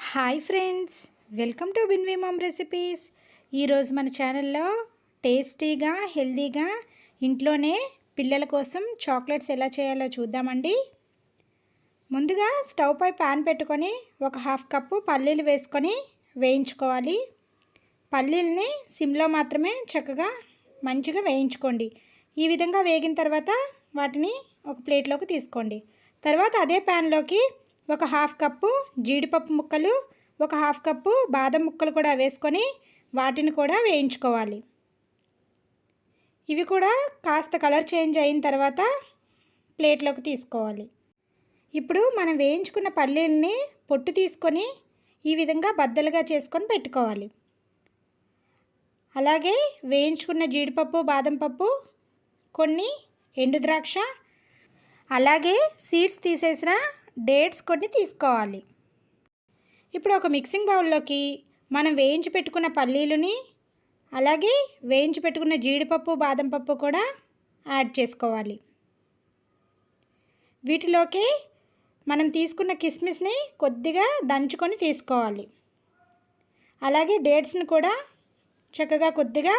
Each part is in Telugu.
Hi friends, welcome to Binvi mom recipes. ఈరోజు మన ఛానల్లో టేస్టీగా హెల్తీగా ఇంట్లోనే పిల్లల కోసం చాక్లెట్స్ ఎలా చేయాలో చూద్దామండి. ముందుగా స్టవ్ పై పాన్ పెట్టుకొని ఒక హాఫ్ కప్పు పల్లీలు వేసుకొని వేయించుకోవాలి. పల్లీలని సిమ్లో మాత్రమే చక్కగా మంచిగా వేయించుకోండి. ఈ విధంగా వేగిన తర్వాత వాటిని ఒక ప్లేట్లోకి తీసుకోండి. తర్వాత అదే ప్యాన్లోకి ఒక హాఫ్ కప్పు జీడిపప్పు ముక్కలు, ఒక హాఫ్ కప్పు బాదం ముక్కలు కూడా వేసుకొని వాటిని కూడా వేయించుకోవాలి. ఇవి కూడా కాస్త కలర్ చేంజ్ అయిన తర్వాత ప్లేట్లోకి తీసుకోవాలి. ఇప్పుడు మనం వేయించుకున్న పల్లీలని పొట్టు తీసుకొని ఈ విధంగా బద్దలుగా చేసుకొని పెట్టుకోవాలి. అలాగే వేయించుకున్న జీడిపప్పు, బాదం పప్పు, కొన్ని ఎండు ద్రాక్ష, అలాగే సీడ్స్ తీసేసిన డేట్స్ కొన్ని తీసుకోవాలి. ఇప్పుడు ఒక మిక్సింగ్ బౌల్లోకి మనం వేయించి పెట్టుకున్న పల్లీలని, అలాగే వేయించి పెట్టుకున్న జీడిపప్పు, బాదం పప్పు కూడా యాడ్ చేసుకోవాలి. వీటిలోకి మనం తీసుకున్న కిస్మిస్ని కొద్దిగా దంచుకొని తీసుకోవాలి. అలాగే డేట్స్ని కూడా చక్కగా కొద్దిగా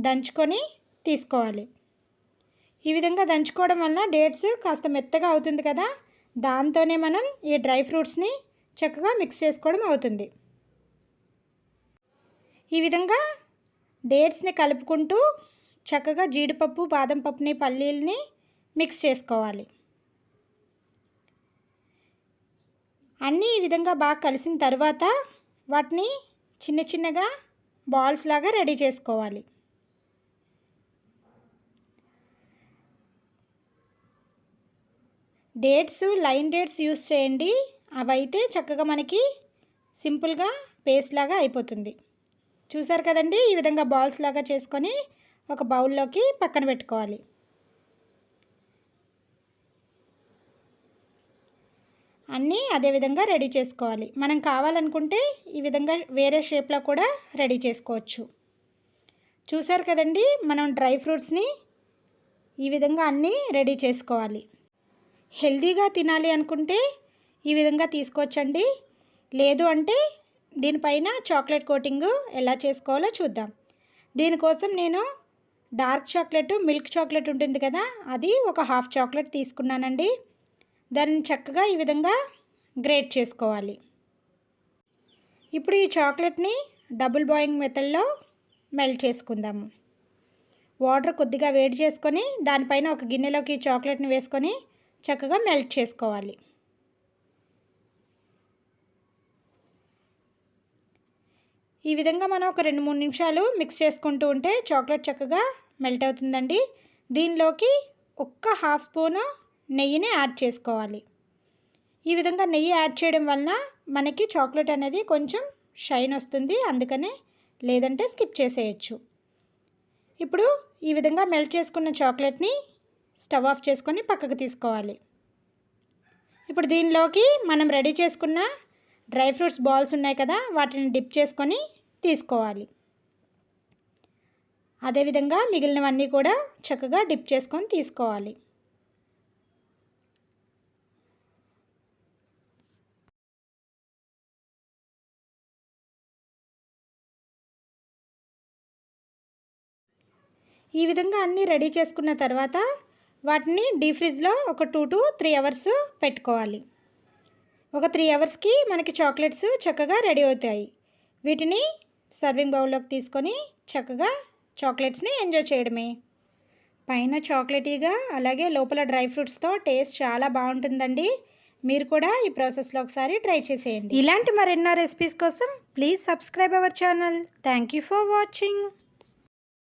దంచుకొని తీసుకోవాలి. ఈ విధంగా దంచుకోవడం వలన డేట్స్ కాస్త మెత్తగా అవుతుంది కదా, దాంతోనే మనం ఈ డ్రై ఫ్రూట్స్ని చక్కగా మిక్స్ చేసుకోవడం అవుతుంది. ఈ విధంగా డేట్స్ని కలుపుకుంటూ చక్కగా జీడిపప్పు, బాదం పప్పుని, పల్లీలని మిక్స్ చేసుకోవాలి. అన్నీ ఈ విధంగా బాగా కలిసిన తర్వాత వాటిని చిన్న చిన్నగా బాల్స్ లాగా రెడీ చేసుకోవాలి. డేట్స్ లైన్ డేట్స్ యూస్ చేయండి, అవైతే చక్కగా మనకి సింపుల్గా పేస్ట్ లాగా అయిపోతుంది. చూసారు కదండి, ఈ విధంగా బాల్స్ లాగా చేసుకొని ఒక బౌల్లోకి పక్కన పెట్టుకోవాలి. అన్నీ అదే విధంగా రెడీ చేసుకోవాలి. మనం కావాలనుకుంటే ఈ విధంగా వేరే షేప్లో కూడా రెడీ చేసుకోవచ్చు. చూసారు కదండి, మనం డ్రై ఫ్రూట్స్ని ఈ విధంగా అన్నీ రెడీ చేసుకోవాలి. హెల్తీగా తినాలి అనుకుంటే ఈ విధంగా తీసుకోవచ్చండి. లేదు అంటే దీనిపైన చాక్లెట్ కోటింగ్ ఎలా చేసుకోవాలో చూద్దాం. దీనికోసం నేను డార్క్ చాక్లెట్, మిల్క్ చాక్లెట్ ఉంటుంది కదా, అది ఒక హాఫ్ చాక్లెట్ తీసుకున్నానండి. దాన్ని చక్కగా ఈ విధంగా గ్రేట్ చేసుకోవాలి. ఇప్పుడు ఈ చాక్లెట్ని డబుల్ బాయిలింగ్ మెథడ్లో మెల్ట్ చేసుకుందాము. వాటర్ కొద్దిగా వేడి చేసుకొని దానిపైన ఒక గిన్నెలోకి చాక్లెట్ని వేసుకొని చక్కగా మెల్ట్ చేసుకోవాలి. ఈ విధంగా మనం ఒక 2-3 నిమిషాలు మిక్స్ చేసుకుంటూ ఉంటే చాక్లెట్ చక్కగా మెల్ట్ అవుతుందండి. దీనిలోకి ఒక్క హాఫ్ స్పూను నెయ్యిని యాడ్ చేసుకోవాలి. ఈ విధంగా నెయ్యి యాడ్ చేయడం వలన మనకి చాక్లెట్ అనేది కొంచెం షైన్ వస్తుంది, అందుకనే, లేదంటే స్కిప్ చేసేయచ్చు. ఇప్పుడు ఈ విధంగా మెల్ట్ చేసుకున్న చాక్లెట్ని స్టవ్ ఆఫ్ చేసుకొని పక్కకు తీసుకోవాలి. ఇప్పుడు దీనిలోకి మనం రెడీ చేసుకున్న డ్రై ఫ్రూట్స్ బాల్స్ ఉన్నాయి కదా, వాటిని డిప్ చేసుకొని తీసుకోవాలి. అదేవిధంగా మిగిలినవన్నీ కూడా చక్కగా డిప్ చేసుకొని తీసుకోవాలి. ఈ విధంగా అన్నీ రెడీ చేసుకున్న తర్వాత వాటిని డీప్ ఫ్రిడ్జ్లో ఒక 2 to 3 అవర్స్ పెట్టుకోవాలి. ఒక 3 అవర్స్కి మనకి చాక్లెట్స్ చక్కగా రెడీ అవుతాయి. వీటిని సర్వింగ్ బౌల్లోకి తీసుకొని చక్కగా చాక్లెట్స్ని ఎంజాయ్ చేయడమే. పైన చాక్లెటీగా, అలాగే లోపల డ్రై ఫ్రూట్స్తో టేస్ట్ చాలా బాగుంటుందండి. మీరు కూడా ఈ ప్రాసెస్లో ఒకసారి ట్రై చేసేయండి. ఇలాంటి మరెన్నో రెసిపీస్ కోసం please subscribe our channel. Thank you for watching.